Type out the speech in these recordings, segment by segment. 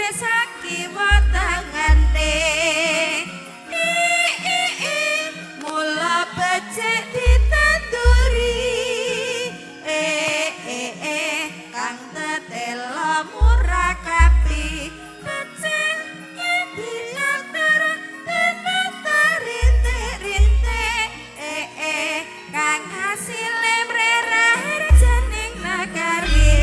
sakiwa tangane mula becik ditanduri kang tetela murah kapi becik yen diatur tenan rinte kang hasile mrerah janing nagari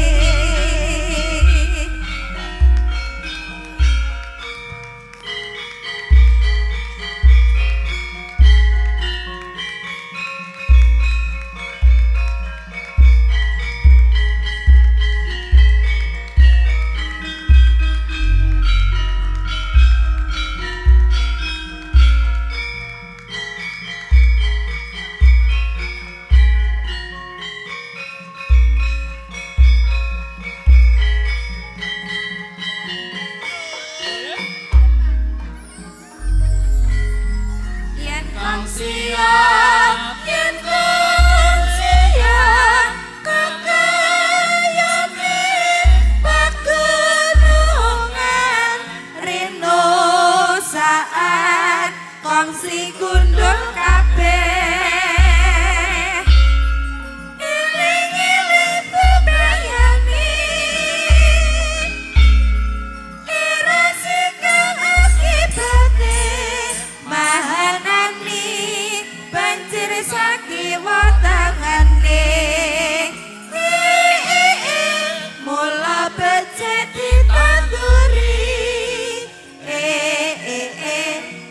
kongsi gundul kabeh iling-iling bebayani irasi kang akibate mahanani banjir sakiwa tangane mula becik ditanduri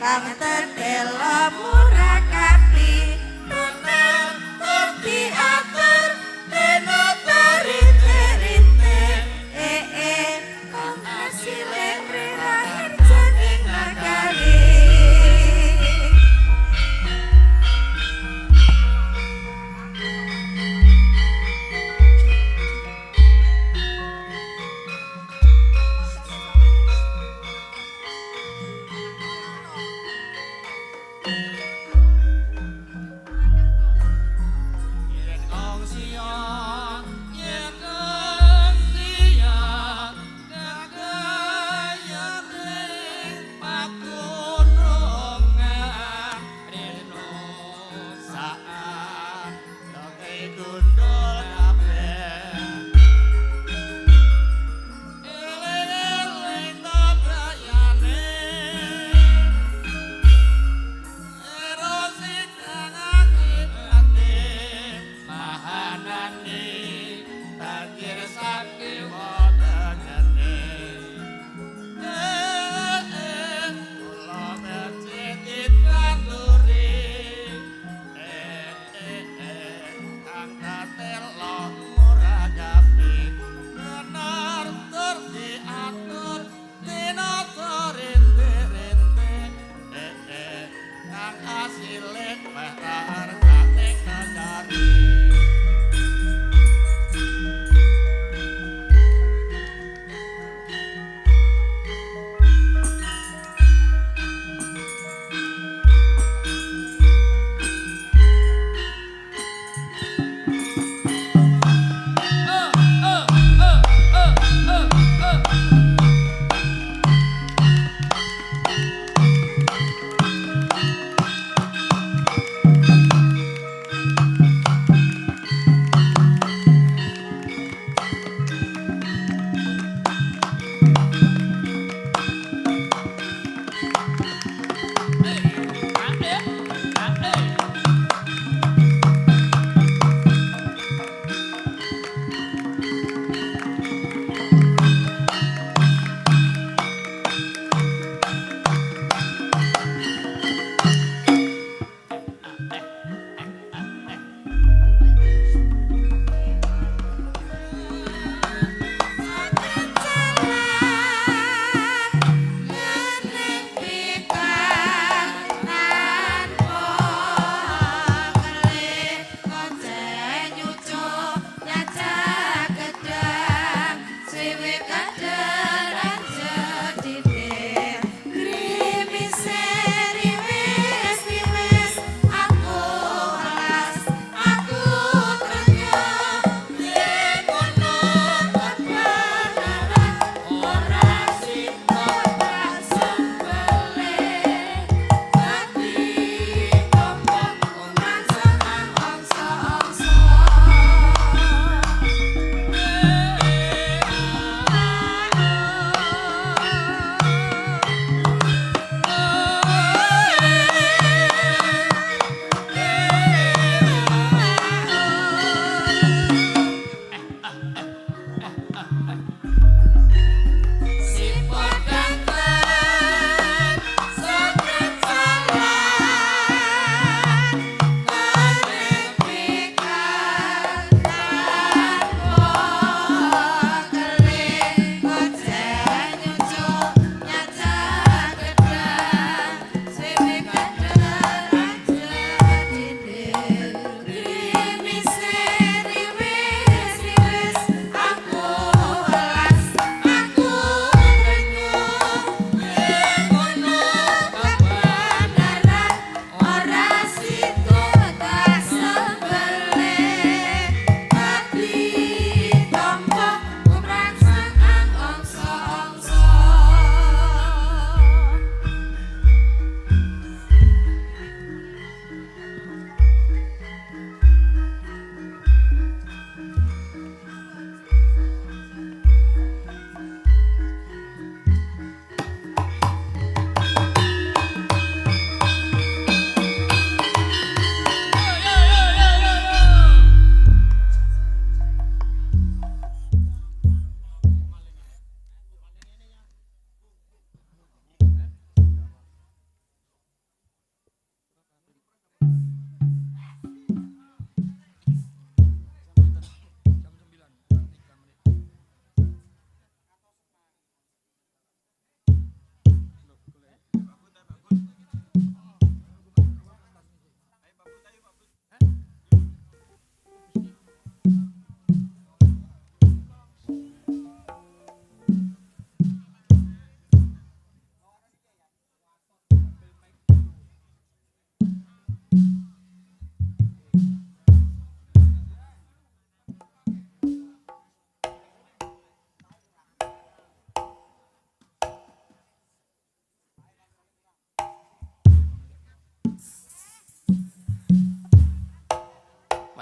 kang tetela murah kapi tenang tur diatur tenotari terinte kang asile mrerah janing nagari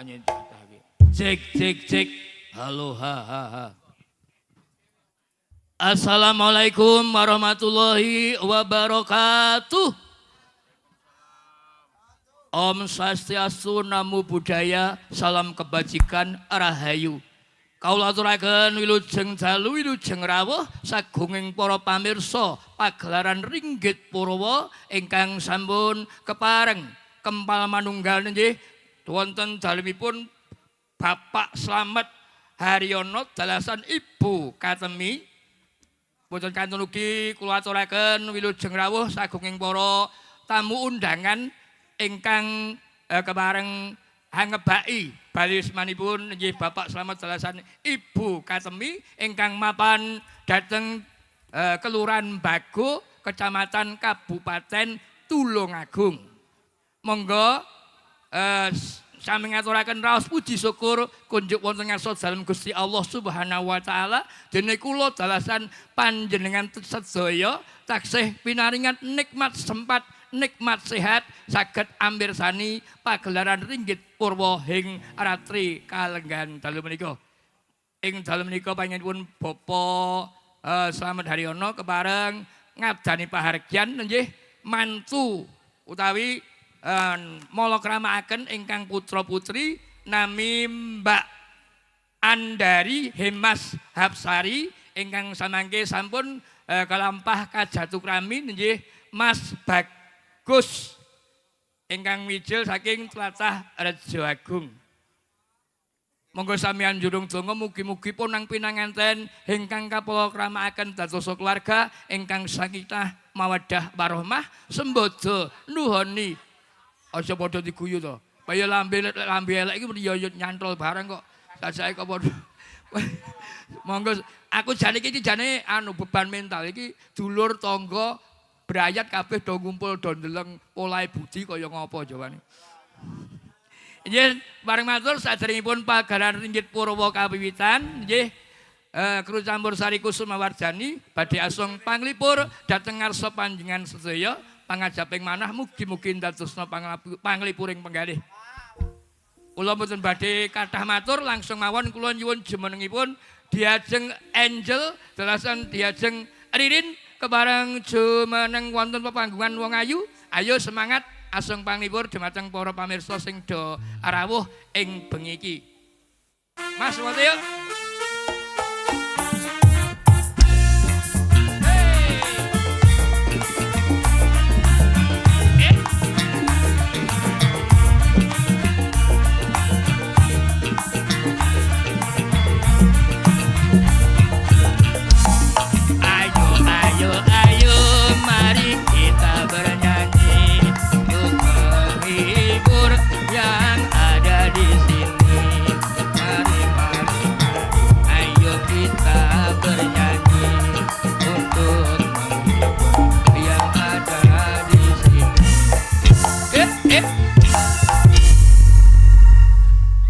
Panjen jatah iki. Cek. Halo ha. Assalamualaikum warahmatullahi wabarakatuh. Om Swastiastu, Namo Buddhaya, salam kebajikan, rahayu. Kaula aturaken wilujeng dalu wilujeng rawuh sagunging para pamirsa pagelaran Ringgit Purwa ingkang sampun kepareng kempal manunggal nggih wonten dalemipun Bapak Slamet Haryono dalasan Ibu Katemi. Boten kantun ugi kula aturaken wilujeng rawuh sagunging para tamu undangan ingkang kepareng hangebaki balismanipun nggih Bapak Slamet dalasan Ibu Katemi ingkang mapan dhateng Kelurahan Bago, Kecamatan Kabupaten Tulungagung. Monggo sami ngaturaken raos puji syukur kunjuk wonten ngarsa dalem Gusti Allah Subhanahu wa taala dene kula dalasan panjenengan sedaya taksih pinaringan nikmat sempat nikmat sehat saged amirsani pagelaran Ringgit Purwa ing ratri kalenggan dalu menika. Ing dalu menika panjenenganipun Bapak Slamet Haryono kepareng ngabdani pahargyan nggih mantu utawi molokramaaken ingkang putra-putri nami Mbak Andari Hemas Hapsari ingkang samangke sampun kalampah kajatukrami nggih Mas Bagus ingkang mijil saking tlatah Rejo Agung. Monggo samian jurung donga mugi-mugi punang pinanganten ingkang kapolokramaaken dados keluarga ingkang sakinah mawaddah warahmah sembodo nuhoni. Aja padha diguyu to. Kaya lambe elek iki yo nyantol bareng kok. Sajake kok padha. Monggo aku jane iki jane beban mental iki dulur tangga brayat kabeh do ngumpul do ndeleng polahe budi kaya ngapa jawane. Nggih, bareng matur saderengipun pagelaran Ringgit Purwa kawiwitan nggih Kru Campur Sari Kusuma Warjani badhe asung panglipur dhateng ngarsa panjenengan sedaya pangajaping manah mugi-mugi ndadosna panglipuring penggalih. Kula mboten badhe kathah matur langsung mawon kula nyuwun jumenengipun diajeng Angel dalasan diajeng Ririn kebareng jumeneng wonten pepanggungan wong ayu. Ayo semangat asung panglipur dhumateng para pamirsa sing do rawuh ing bengi iki. Mas Watyo. Ayo mari kita bernyanyi untuk menghibur yang ada di sini. Mari, ayo kita bernyanyi untuk menghibur yang ada di sini.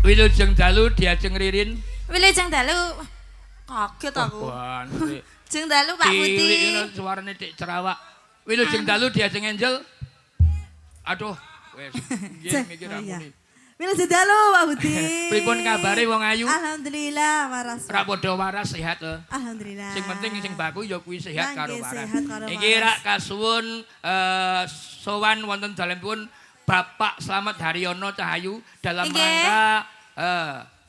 Wilujeng dalu diajeng Ririn. Wilujeng dalu. Kaget aku. Jeng dalu Pak Putih. Cilik ngono suarane dik cerawak. Wilujeng dalu diajeng Angel. Aduh, wis nggih mikir aku. Wilujeng dalu Pak Putih. Pripun kabare wong ayu? Alhamdulillah waras. Ora padha waras sehat to. Alhamdulillah. Sing penting sing baku ya kuwi sehat karo waras. Sehat karo waras. Iki rak kasuwun sowan wonten dalemipun Bapak Slamet Haryono Cahayu dalam rangka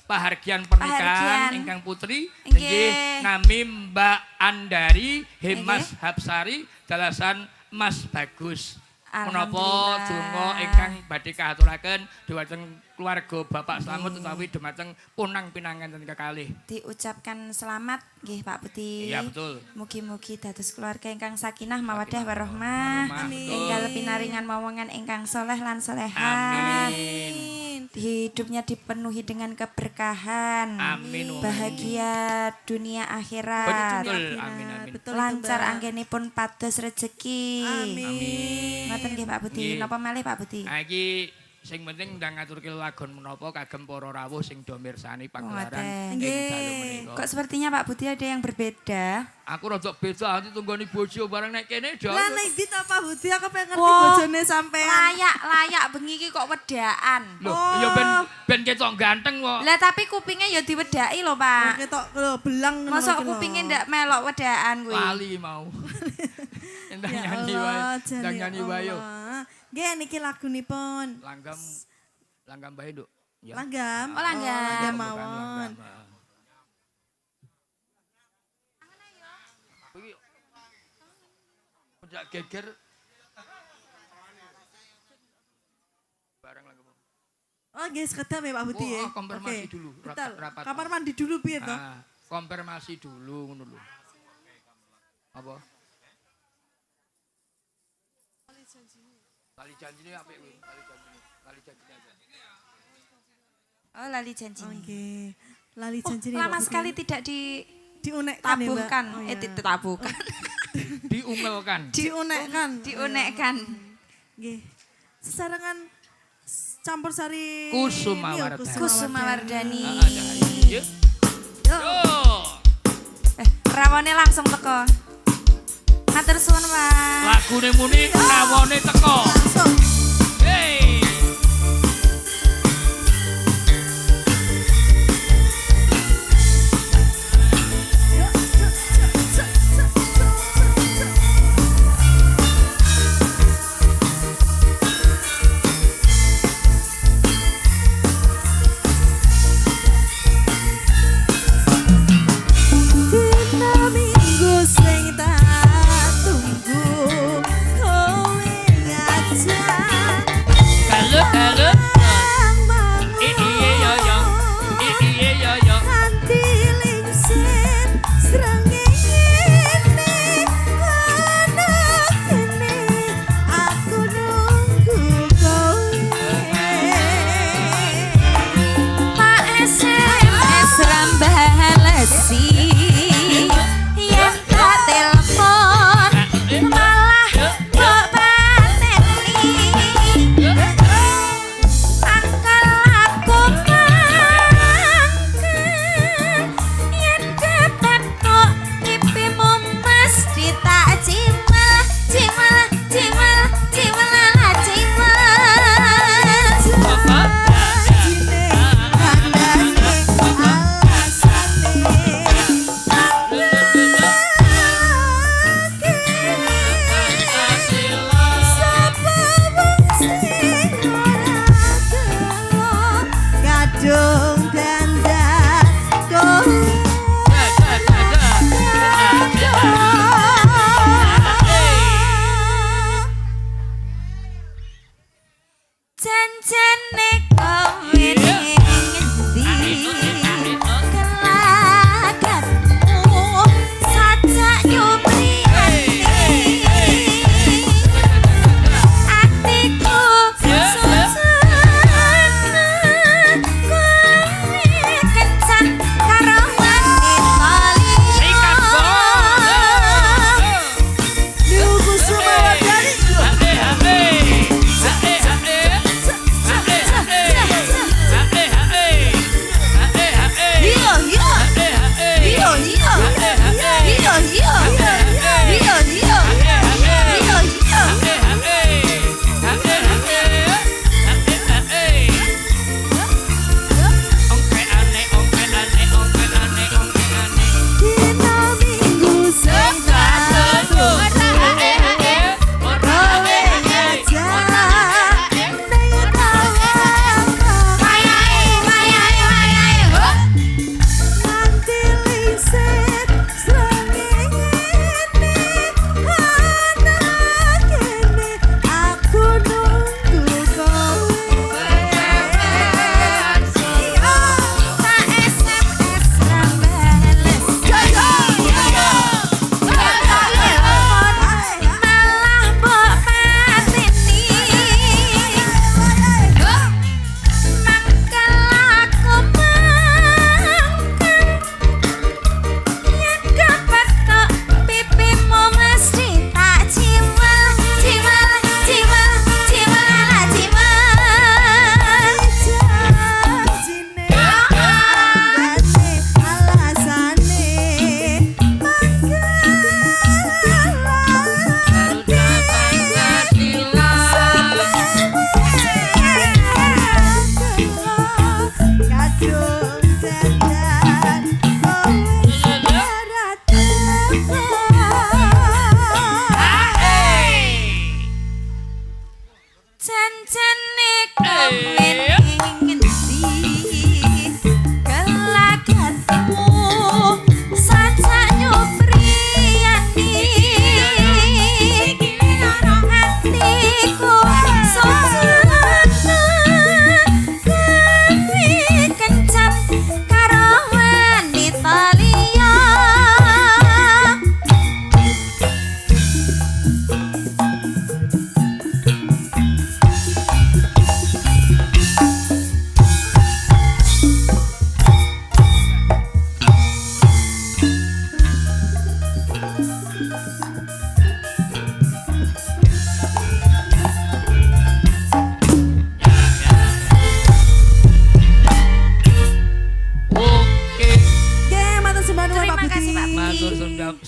pahargyan pernikahan ingkang putri nggih nami Mbak Andari Hemas Hapsari dalasan Mas Bagus. Menapa donga ingkang badhe kaaturaken dhumateng keluarga Bapak Slamet utawi dhumateng punang pinanganten kekalih. Diucapkan selamat nggih Pak Putih. Iya betul. Mugi-mugi dados keluarga ingkang sakinah mawaddah warahmah. Enggal pinaringan momongan ingkang soleh lan solehat. Amin. Hidupnya dipenuhi dengan keberkahan. Amin. Bahagia dunia akhirat. Betul. Amin. Betul, lancar anggenipun pados rejeki. Amin. Ngoten nggih Pak Putih. Napa malih Pak Putih? Iki Sing penting ndang ngaturke lagon menapa kagem para rawuh sing do mirsani pagelaran Ngoten. ing dalu menika. Kok sepertinya Pak Budi ada yang berbeda? Aku rada beda ati tunggoni bojo bareng nek kene do. Lah nek ndi ta Pak Budi aku pengen ngerti Wah, bojone sampean. Layak bengi iki kok wedaan. Loh, ya ben ketok ganteng kok. Lah tapi kupingnya ya diwedaki lho, Pak. Ketok lho belang ngono Mosok iki lho. kupingnya ndak melok wedaan kuwi. Lali mau. Entah Ya nyanyi Allah, wae, jane ndang nyanyi wae yo. Allah. Nggih niki lagunipun. Langgam bae, Nduk. Ya. Langgam. Oh, langgam. Langgam Bukan mawon. langgam. Iki Ojak geger bareng langgam. Oh nggih sekedap ya Pak Budi ya. Oh, konfirmasi Oke. dulu, Betul. rapat. Kamar mandi dulu piye to? Konfirmasi dulu ngono lho. Apa? Lali janjine apik kuwi, lali janjine. Lali janjine aja. Oh, lali janji. Oh nggih. Lali janjine Lama Pak Budi. sekali tidak diunekkan ya, Mbak. ditabuhkan. Oh, iya. Ditabuhkan. Diungelkan. Diunekkan. Diunekkan. Nggih. Sesarengan campur sari Kusuma ini ya, Wardani. Kusuma Wardani. Yo. Yo. Rawane langsung teko. Matur suwun, Pak. Lagune muni rawone teko. Langsung. Hey. Dina minggu sing tak tunggu kowe ngajak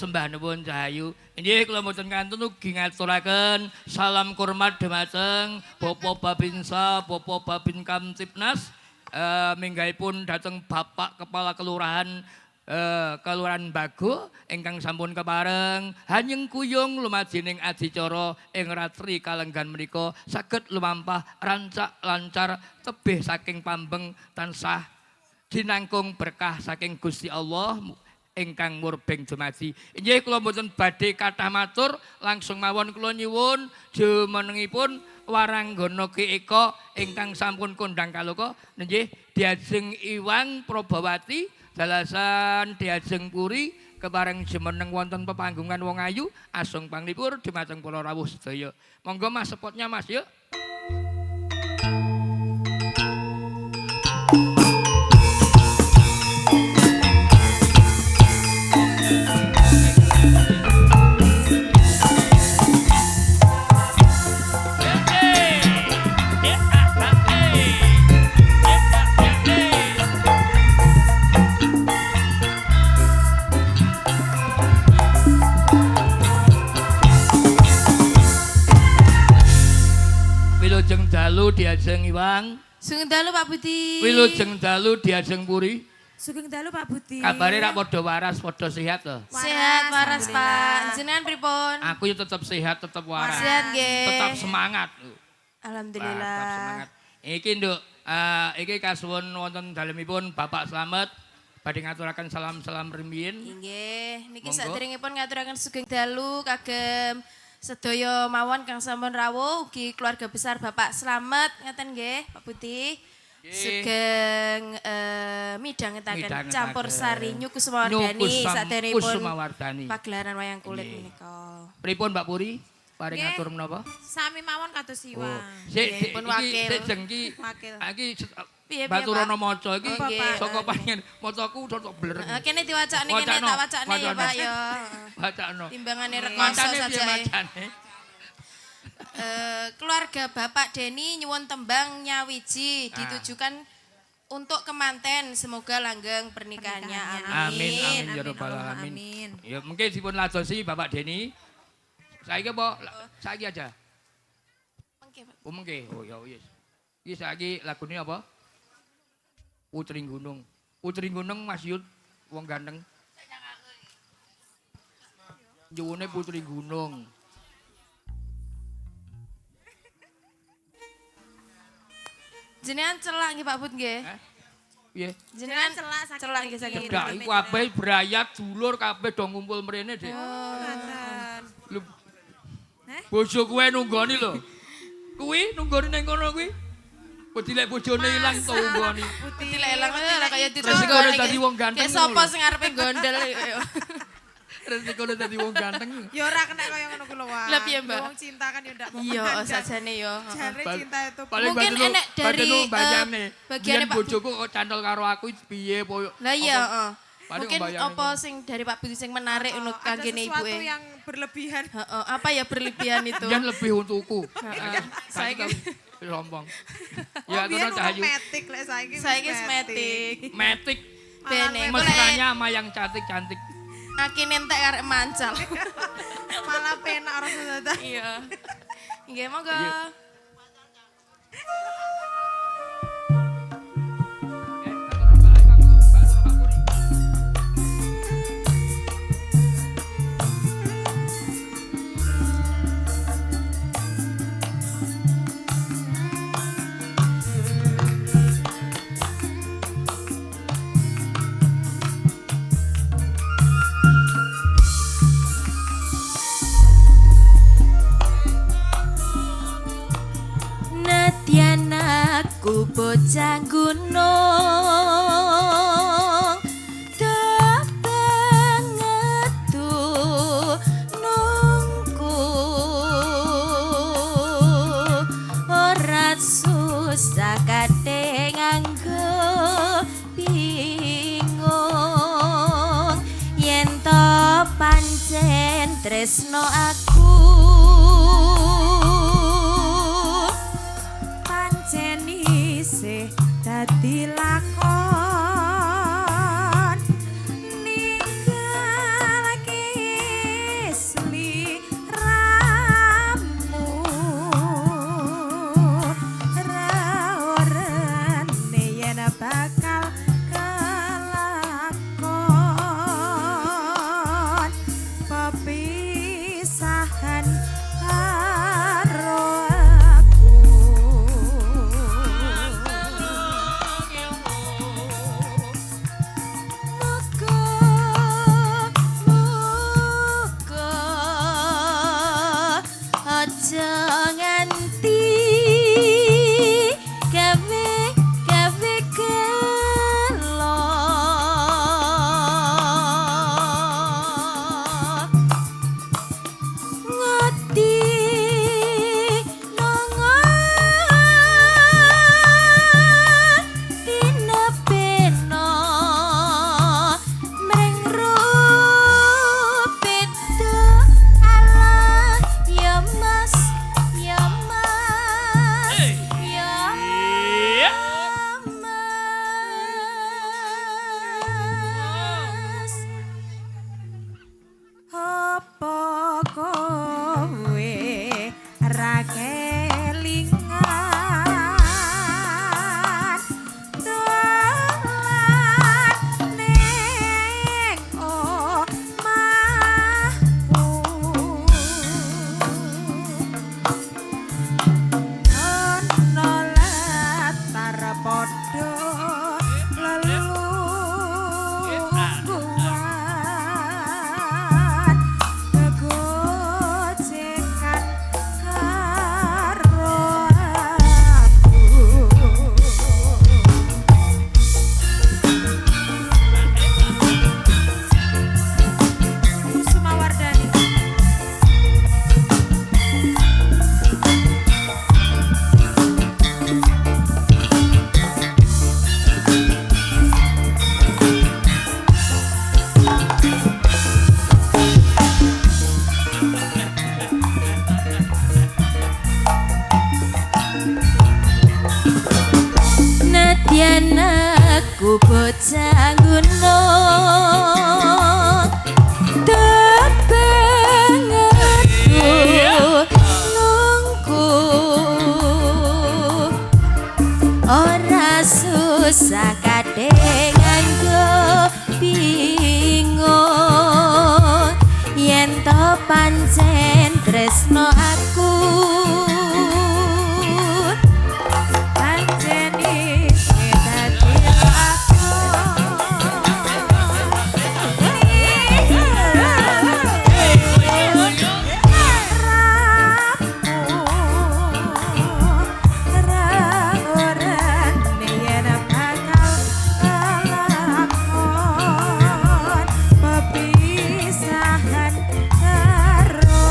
sembah nuwun cahayu. Inggih kula mboten kantun ugi ngaturaken salam hormat dhumateng Bapak Babinsa, Bapak Babin Kamtipnas, minggahipun dhateng Bapak Kepala Kelurahan Kelurahan Bago ingkang sampun kepareng hanyeng kuyung lumajining adicara ing ratri kalenggan menika saged lumampah rancak lancar tebih saking pambeng tansah dinangkung berkah saking Gusti Allah ingkang murbeng dumadi. Inggih kula mboten badhe kathah matur, langsung mawon kula nyuwun jumenengipun Waranggana Ki Eka ingkang sampun kondang kaloka nggih diajeng Iwang Probawati dalasan diajeng Puri kepareng jumeneng wonten pepanggungan wong ayu asung panglipur dhumateng para rawuh sedaya. Monggo Mas spotnya Mas yuk. Wilujeng dalu diajeng Iwang. Sugeng dalu Pak Budi. Wilujeng dalu diajeng Puri. Sugeng dalu Pak Budi. Kabare rak padha waras, padha sehat to. Sehat waras Pak. Jenengan pripun? Aku yo tetep sehat, tetep waras. Sehat nggih. Tetap semangat. Alhamdulillah. Tetap semangat. Iki Nduk, iki kasuwun wonten dalemipun Bapak Slamet badhe ngaturaken salam-salam rumiyin. Inggih, niki Monggo. saderengipun ngaturaken sugeng dalu kagem sedaya mawon kang sampun rawuh ugi keluarga besar Bapak Slamet ngaten nggih Pak Budi. Sugeng midhangetaken campur sari Nyukusmawardhani saderengipun Kusumawardhani. pagelaran wayang kulit menika. Pripun Mbak Puri? Paring Nggih. ngatur menapa? Sami mawon kados Iwang. Sik pun iki wakil. sik jeng iki. Wakil. Iki Piye, Baturana maca iki Oh, nggih. saka panjenengan macaku cocok bler. Kene diwacakne kene tak wacakne ya Pak ya. Bacakno. Timbangane rekoso Macane piye saja. macane? Keluarga Bapak Deni nyuwun tembang nyawiji ditujukan untuk kemanten, semoga langgeng pernikahannya. Amin amin ya Amin, rabbal Allahumma alamin. amin. Ya mungkin dipun ladosi Bapak Deni. Saiki apa? Saiki aja. Mengke, Pak. Oh mengke. Oh ya wis. Iki saiki lagune apa? Putri Gunung. Putri Gunung Mas Yud wong ganteng. Nyuwune Putri Gunung. Jenengan celak nggih Pak Bud nggih. Piye? Jenengan celak saking celak nggih saking mriki. Ndak iku kabeh berayat dulur kabeh do ngumpul mrene, Dik. Ngaten. Lho. Bojo kuwe nunggoni lho. Kuwi nunggoni ning kono kuwi. Wedi lek bojone ilang to nunggoni. putih lelang lah kaya Resikone dadi wong ganteng Kayak ngono sapa lho. sing arepe gondel. Resikone dadi wong ganteng. Ya ora kena kaya ngono kuwi lho, Wak. Lah, piye, Mbak? Wong cinta kan ya ndak Iya, memandang. sajane yo. Jare cinta itu Paling Mungkin batenu- enek dari, batenu bayane. bagiannya Biyen Pak bojoku kok cantol karo aku piye po. Lah iya, heeh. Paling Mungkin bayangin apa sing dari Pak Budi sing menarik untuk ada kangge sesuatu ibuke. yang berlebihan. Heeh, apa ya berlebihan itu? Biyen lebih untukku. Saiki rompong. Oh, Ya biyen terus Cahayu. romantis lek saiki. saiki kosmetik. Metik Bene. mesranya sama yang cantik-cantik. Aki nentek arek mancal. Malah penak rasa. Iya. Nggih, monggo. Iya. Nadyan aku bocah gunung tak banget tuh nungku ora susah kate nganggo bingung yen to pancen tresno aku pancen isih dadi lakon ninggalake pepisahan karo aku. Muga aja nganti gawe gelo. Ngati nongon tinepeno mring rupit ala ya mas ya mas ya mas. Apa kowe ra kelingan dolan ning omahku. Ana latar padha lelungguhan gegojekan karo aku. Kusuma Wardani. Nadyan aku bocah gunung tebengetku nunggu ora susah kadhe nganggo bingung yen to pancen tresno aku panceni dadi aku. Pepisahan karo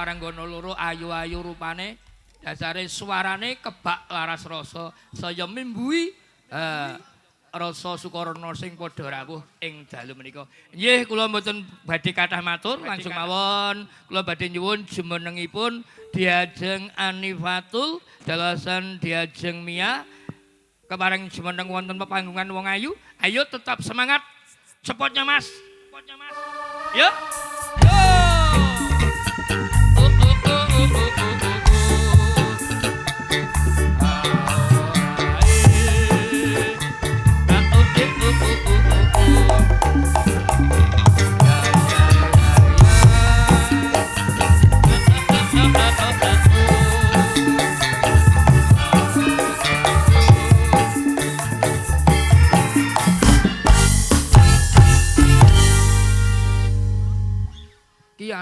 Maranggono loro ayu-ayu rupane, dasare suarane kebak laras rasa saya mimbui rasa Sukarna sing padha rawuh ing dalu menika. Nggih kula mboten badhe kathah matur, langsung mawon kula badhe nyuwun jumenengipun Diajeng Anifatul dalasan Diajeng Mia kepareng jumeneng wonten pepanggungan wong ayu. Ayo tetap semangat. Cepatnya Mas. Cepatnya Mas. Yo. Yo.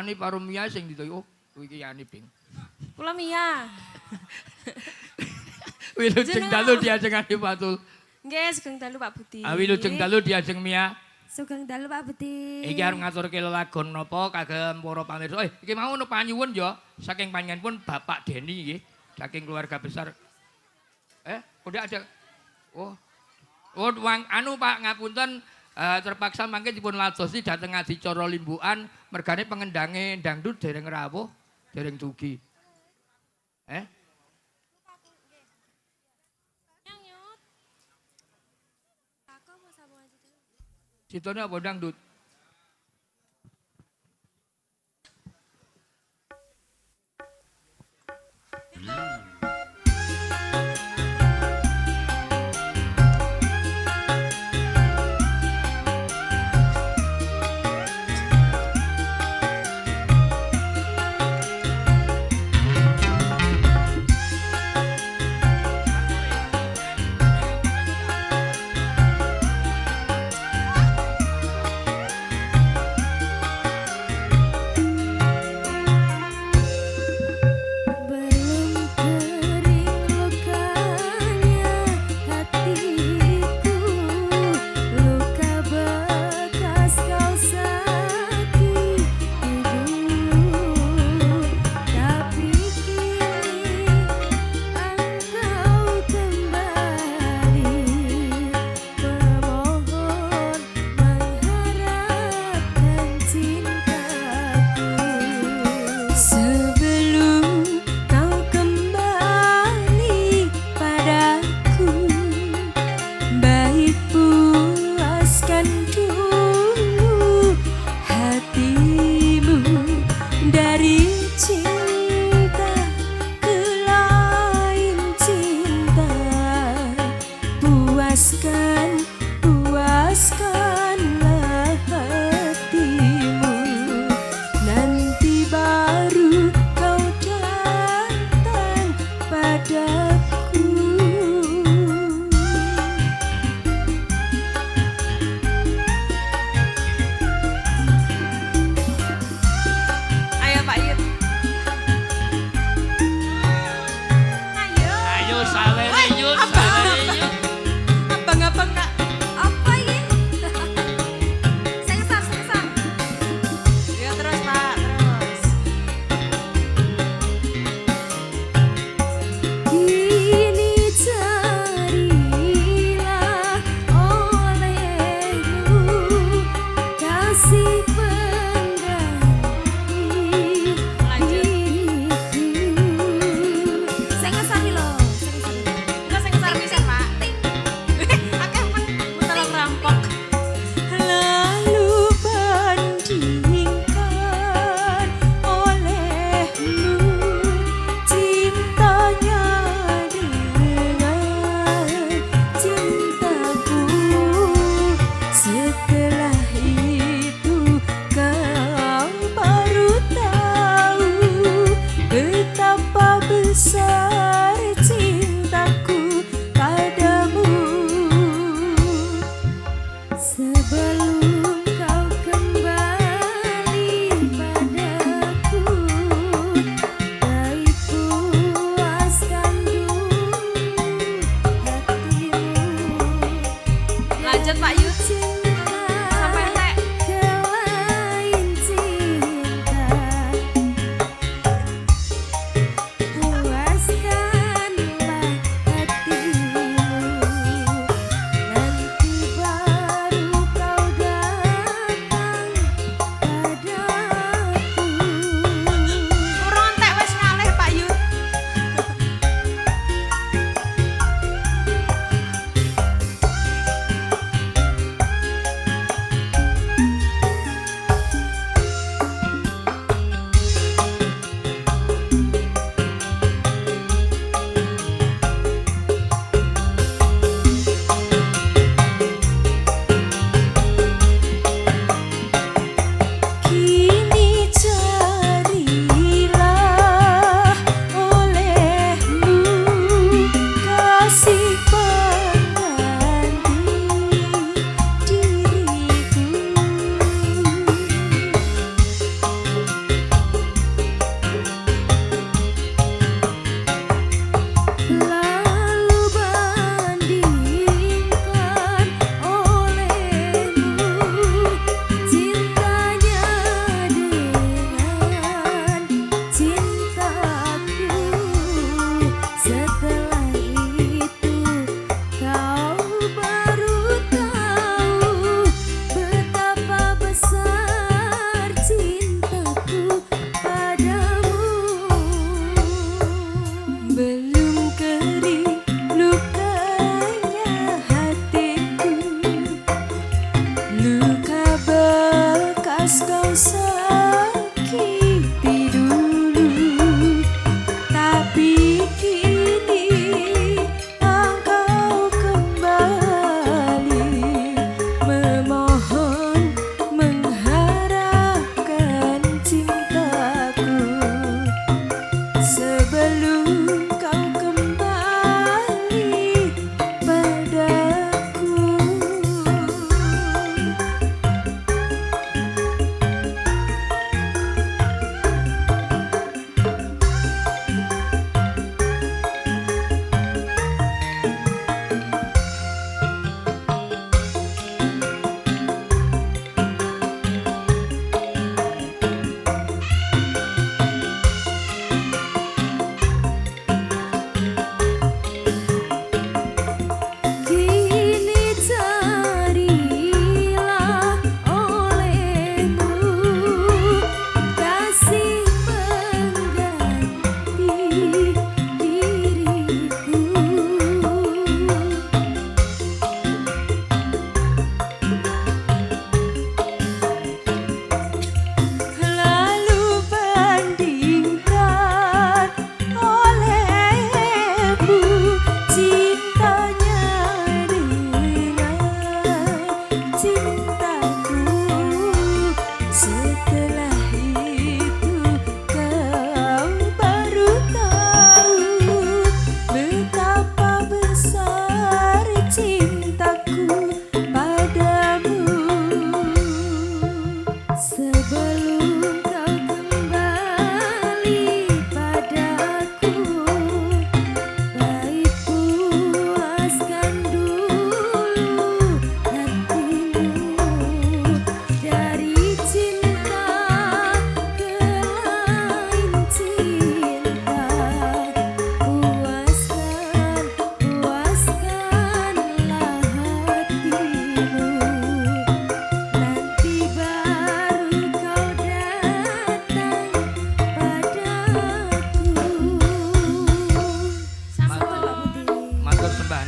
Yani karo Mia sing ndi to? Oh, kuwi iki Yani Ping. Kula Mia. Wilujeng dalu diajengane Patul. Nggih, sugeng dalu Pak Budi. Wilujeng dalu diajeng Mia. Sugeng dalu Pak Budi. Iki arep ngaturke lelagon napa kagem para pamirsa. Iki mau ono panyuwun ya saking panjenenganipun Bapak Deni nggih, saking keluarga besar. Udah ada. Oh. Oh, anu Pak ngapunten terpaksa mangke dipun ladosi dhateng adicara limbukan mergane pengendange dangdut dereng rawuh, dereng dugi. Citone apa dangdut?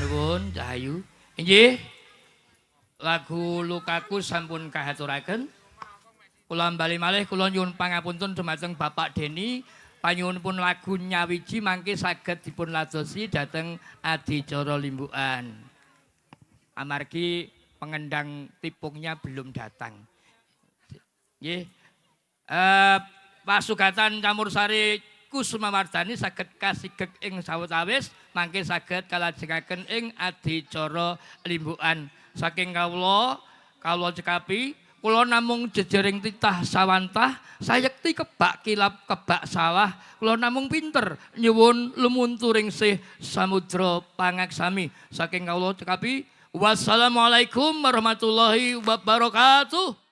nuwun Cahayu. Inggih. Lagu lukaku sampun kahaturaken. Kula bali malih kula nyuwun pangapunten dumateng Bapak Deni. Panyuwunipun lagu nyawiji mangke saged dipun ladosi dhateng adicara limbukan. Amargi pengendang tipungnya belum datang. Nggih. Pasugatan Camursari Kusumawardhani saged kasigeg ing sawetawis mangke saged kalajengaken ing adicara limbukan. Saking kawula cekapi kula namung jejering titah sawantah sayekti kebak kilap kebak sawah kula namung pinter nyuwun lumunturing sih samudra pangaksami. Saking kawula cekapi wassalamualaikum warahmatullahi wabarakatuh.